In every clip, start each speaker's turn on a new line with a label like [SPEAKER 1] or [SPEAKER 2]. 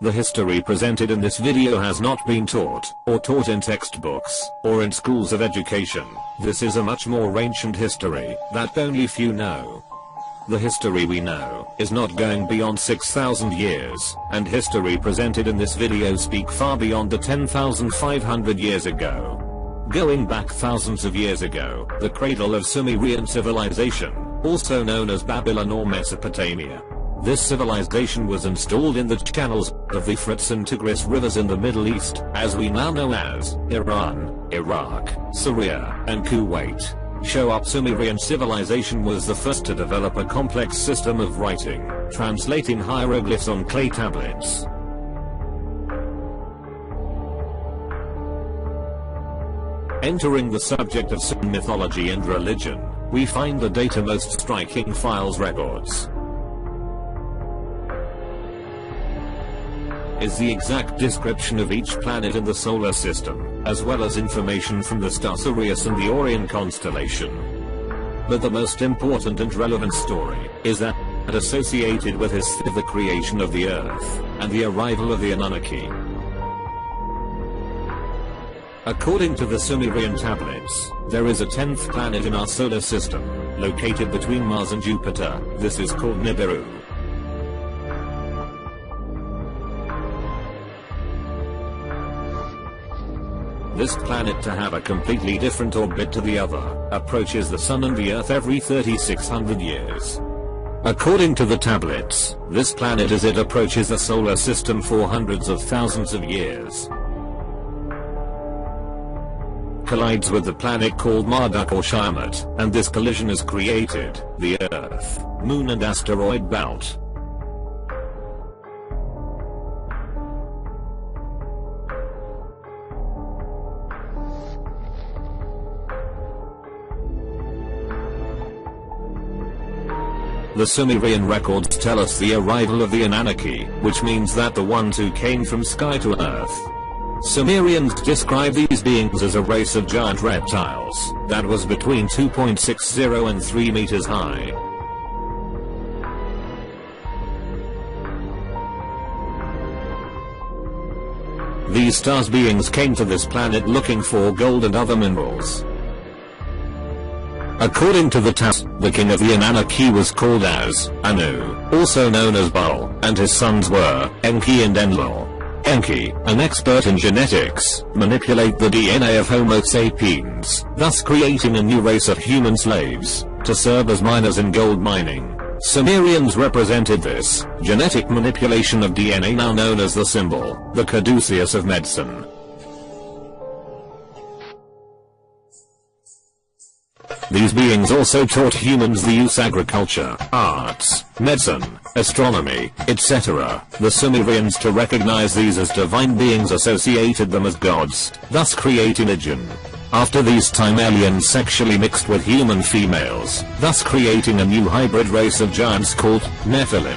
[SPEAKER 1] The history presented in this video has not been taught, or taught in textbooks, or in schools of education. This is a much more ancient history, that only few know. The history we know, is not going beyond 6,000 years, and history presented in this video speak far beyond the 10,500 years ago. Going back thousands of years ago, the cradle of Sumerian civilization, also known as Babylon or Mesopotamia. This civilization was installed in the channels of the Euphrates and Tigris rivers in the Middle East, as we now know as Iran, Iraq, Syria, and Kuwait. Show up Sumerian civilization was the first to develop a complex system of writing, translating hieroglyphs on clay tablets. Entering the subject of Sumerian mythology and religion, we find the data most striking files records. Is the exact description of each planet in the solar system, as well as information from the star Sirius and the Orion constellation. But the most important and relevant story, is that associated with the creation of the Earth, and the arrival of the Anunnaki. According to the Sumerian tablets, there is a 10th planet in our solar system, located between Mars and Jupiter. This is called Nibiru. This planet to have a completely different orbit to the other, approaches the Sun and the Earth every 3,600 years. According to the tablets, this planet as it approaches the solar system for hundreds of thousands of years, collides with the planet called Marduk or Tiamat, and this collision has created the Earth, Moon and asteroid belt. The Sumerian records tell us the arrival of the Anunnaki, which means that the ones who came from sky to earth. Sumerians describe these beings as a race of giant reptiles, that was between 2.60 and 3 meters high. These stars beings came to this planet looking for gold and other minerals. According to the Taz, the king of the Anunnaki was called as Anu, also known as Baal, and his sons were Enki and Enlil. Enki, an expert in genetics, manipulate the DNA of Homo sapiens, thus creating a new race of human slaves, to serve as miners in gold mining. Sumerians represented this genetic manipulation of DNA now known as the symbol, the caduceus of medicine. These beings also taught humans the use of agriculture, arts, medicine, astronomy, etc. The Sumerians to recognize these as divine beings associated them as gods, thus creating religion. After these time aliens sexually mixed with human females, thus creating a new hybrid race of giants called Nephilim.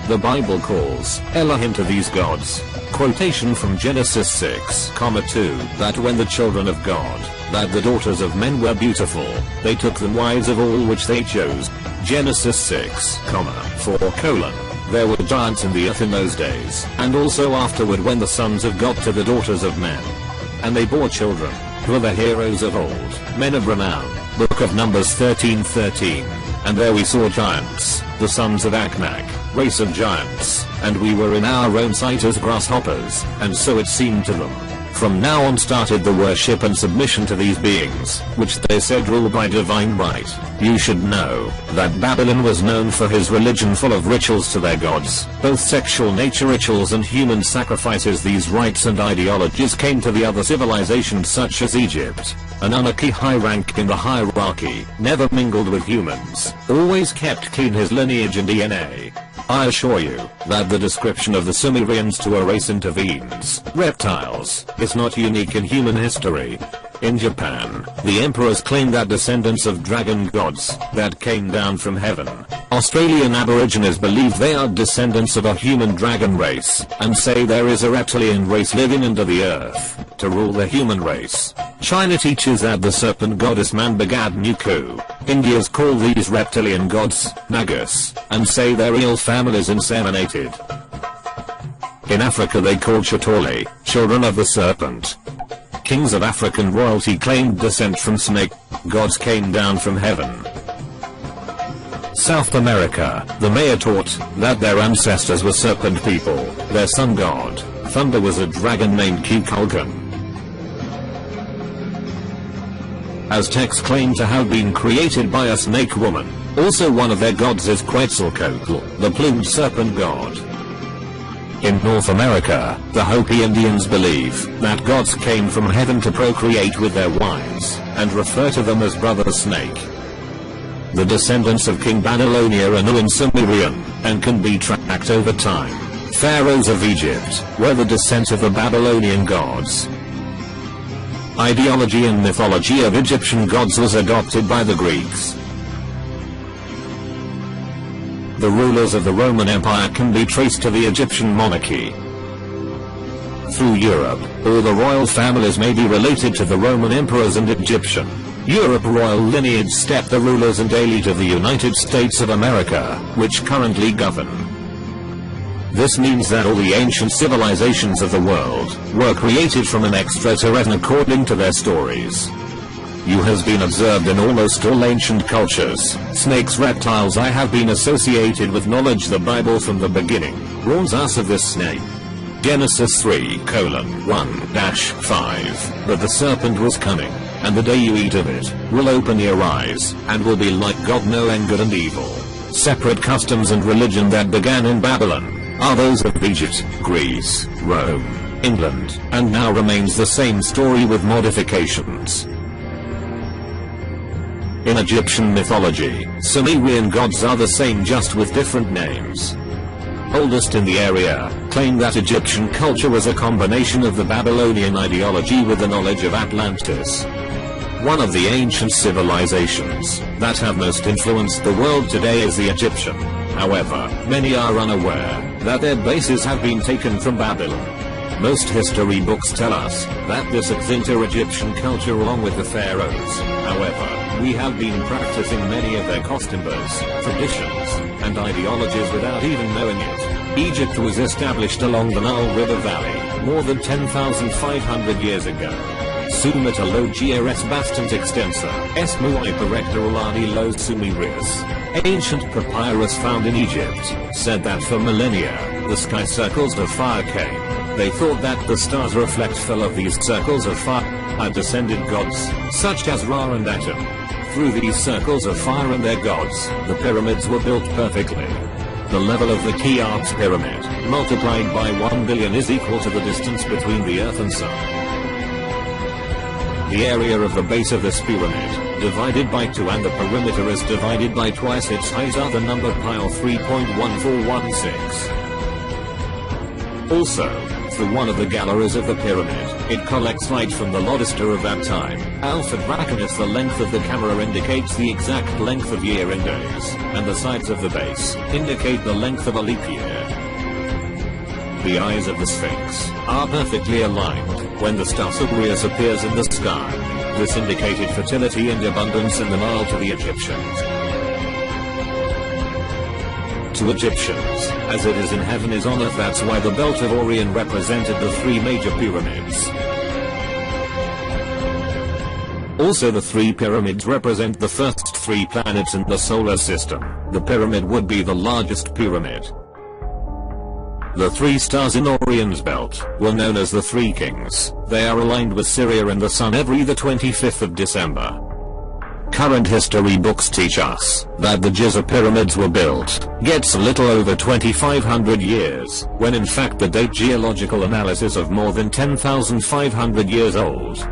[SPEAKER 1] The Bible calls Elohim to these gods. Quotation from Genesis 6:2, that when the children of God, that the daughters of men were beautiful, they took them wives of all which they chose. Genesis 6:4. There were giants in the earth in those days, and also afterward when the sons of God to the daughters of men. And they bore children, who were the heroes of old, men of renown. Book of Numbers 13:13. And there we saw giants, the sons of Anak, race of giants, and we were in our own sight as grasshoppers, and so it seemed to them. From now on started the worship and submission to these beings, which they said rule by divine right. You should know that Babylon was known for his religion full of rituals to their gods, both sexual nature rituals and human sacrifices. These rites and ideologies came to the other civilizations such as Egypt. Anunnaki, high rank in the hierarchy, never mingled with humans, always kept clean his lineage and DNA. I assure you that the description of the Sumerians to a race intervenes, reptiles, is not unique in human history. In Japan, the emperors claim that descendants of dragon gods that came down from heaven. Australian aborigines believe they are descendants of a human dragon race, and say there is a reptilian race living under the earth, to rule the human race. China teaches that the serpent goddess man begat Nuku. Indians call these reptilian gods Nagas, and say their real families inseminated. In Africa they called Chitole, children of the serpent. Kings of African royalty claimed descent from snake gods came down from heaven. South America, the Maya taught that their ancestors were serpent people, their sun god, thunder was a dragon named Kukulkan. Aztecs claim to have been created by a snake woman, also one of their gods is Quetzalcoatl, the plumed serpent god. In North America, the Hopi Indians believe that gods came from heaven to procreate with their wives, and refer to them as brother snake. The descendants of King Babylonia are known in Sumerian, and can be tracked over time. Pharaohs of Egypt were the descent of the Babylonian gods. Ideology and mythology of Egyptian gods was adopted by the Greeks. The rulers of the Roman Empire can be traced to the Egyptian monarchy. Through Europe, all the royal families may be related to the Roman emperors and Egyptian. Europe royal lineage step the rulers and elite of the United States of America, which currently govern. This means that all the ancient civilizations of the world were created from an extraterrestrial according to their stories. You has been observed in almost all ancient cultures. Snakes, reptiles I have been associated with knowledge. The Bible from the beginning warns us of this snake. Genesis 3:1-5. But the serpent was cunning, and the day you eat of it, will open your eyes, and will be like God knowing good and evil. Separate customs and religion that began in Babylon are those of Egypt, Greece, Rome, England, and now remains the same story with modifications. In Egyptian mythology, Sumerian gods are the same just with different names. Oldest in the area claim that Egyptian culture was a combination of the Babylonian ideology with the knowledge of Atlantis. One of the ancient civilizations that have most influenced the world today is the Egyptian. However, many are unaware that their bases have been taken from Babylon. Most history books tell us that this extinct Egyptian culture along with the pharaohs. However, we have been practicing many of their costumes, traditions, and ideologies without even knowing it. Egypt was established along the Nile River Valley more than 10,500 years ago. Sumata logieres bastant extensa, est muy perectoruladi los Sumerius. Ancient papyrus found in Egypt said that for millennia, the sky circles of fire came. They thought that the stars reflect fell of these circles of fire are descended gods, such as Ra and Atum. Through these circles of fire and their gods, the pyramids were built perfectly. The level of the Cheops pyramid, multiplied by 1 billion is equal to the distance between the Earth and Sun. The area of the base of this pyramid, divided by 2 and the perimeter is divided by twice its height are the number pi or 3.1416. Also, through one of the galleries of the pyramid, it collects light from the lodestar of that time. Alpha Draconis, the length of the camera indicates the exact length of year in days, and the sides of the base indicate the length of a leap year. The eyes of the Sphinx are perfectly aligned when the star Sirius appears in the sky. This indicated fertility and abundance in the Nile to the Egyptians. To Egyptians, as it is in heaven is on earth. That's why the belt of Orion represented the 3 major pyramids. Also the 3 pyramids represent the first 3 planets in the solar system. The pyramid would be the largest pyramid. The 3 stars in Orion's belt were known as the 3 kings. They are aligned with Syria and the sun every the 25th of December. Current history books teach us that the Giza pyramids were built gets a little over 2,500 years, when in fact the date geological analysis of more than 10,500 years old.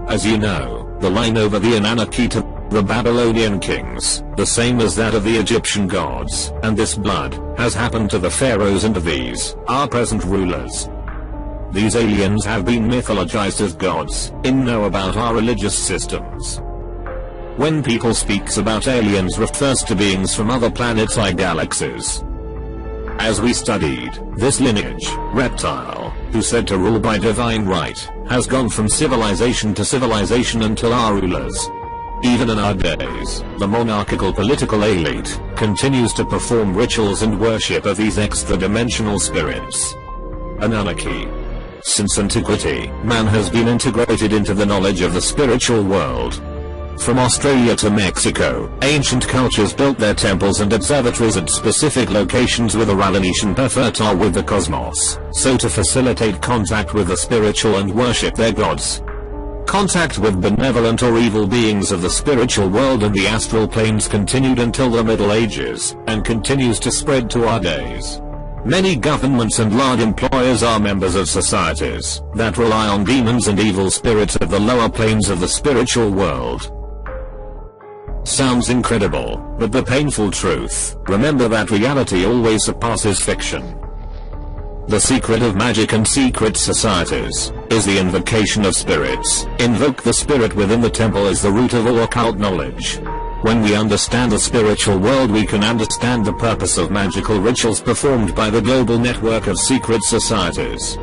[SPEAKER 1] As you know, the line over the ANUNNAKI to the Babylonian kings, the same as that of the Egyptian gods, and this blood has happened to the pharaohs and these are present rulers. These aliens have been mythologized as gods, in know about our religious systems. When people speaks about aliens refers to beings from other planets like galaxies. As we studied this lineage, reptile, who said to rule by divine right, has gone from civilization to civilization until our rulers. Even in our days, the monarchical political elite continues to perform rituals and worship of these extra-dimensional spirits. ANUNNAKI. Since antiquity, man has been integrated into the knowledge of the spiritual world. From Australia to Mexico, ancient cultures built their temples and observatories at specific locations with a relation fertile with the cosmos, so to facilitate contact with the spiritual and worship their gods. Contact with benevolent or evil beings of the spiritual world and the astral planes continued until the Middle Ages, and continues to spread to our days. Many governments and large employers are members of societies that rely on demons and evil spirits of the lower planes of the spiritual world. Sounds incredible, but the painful truth, remember that reality always surpasses fiction. The secret of magic and secret societies is the invocation of spirits. Invoke the spirit within the temple as the root of all occult knowledge. When we understand the spiritual world, we can understand the purpose of magical rituals performed by the global network of secret societies.